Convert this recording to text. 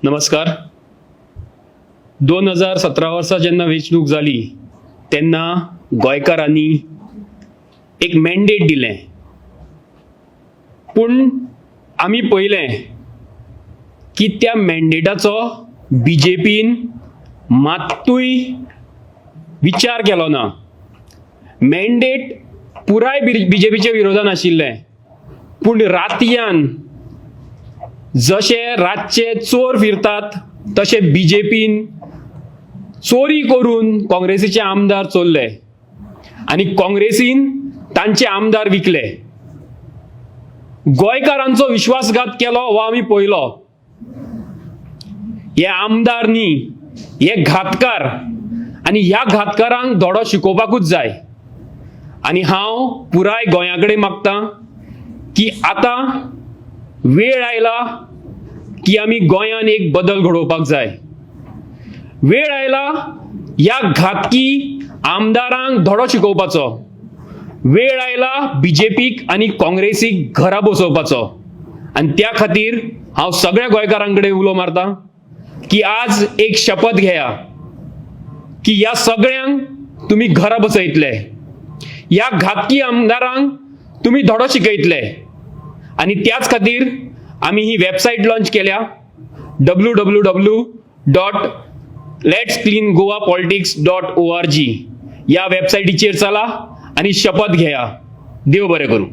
नमस्कार. 2017 वर्सा जेन्ना वेंचणूक जाली तेन्ना गोंयकारांनी एक मॅन्डेट दिलें, पूण आमी पळयलें की त्या मॅन्डेटाचो बीजेपीन मात्तूय विचार केलो ना. मॅन्डेट पुराय बीजेपीच्या विरोधान आशिल्लें, पूण रातयान जशे रातचे चोर फिरतात तशे बीजेपीन चोरी करून काँग्रेसीचे आमदार चोरले आनी काँग्रेसीन तांचे आमदार विकले. गोंयकारांचो विश्वासघात केलो हो आमी पळयलो. हे आमदार न्ही, हे घातकार, आनी ह्या घातकारांक धडो शिकोवपाकूच जाय. आनी हांव पुराय गोंया कडेन मागतां की आतां वेळ आयला की आमी गोंयान एक बदल घडोवपाक जाय. वेळ आयला ह्या घातकी आमदारांक धडो शिकोवपाचो. वेळ आयला बीजेपीक आनी काँग्रेसीक घरा बसोवपाचो. आनी त्या खातीर हांव सगळ्या गोंयकारां कडेन उलो मारतां की आज एक शपथ घेया की ह्या सगळ्यांक तुमी घरा बसयतले, ह्या घातकी आमदारांक तुमी धडो शिकयतले. आनी त्याच खातीर आमी ही वेबसायट लॉन्च केल्या www.letscleangoapolitics.org. ह्या वेबसायटीचेर चला आनी शपथ घेया. देव बरें करूं.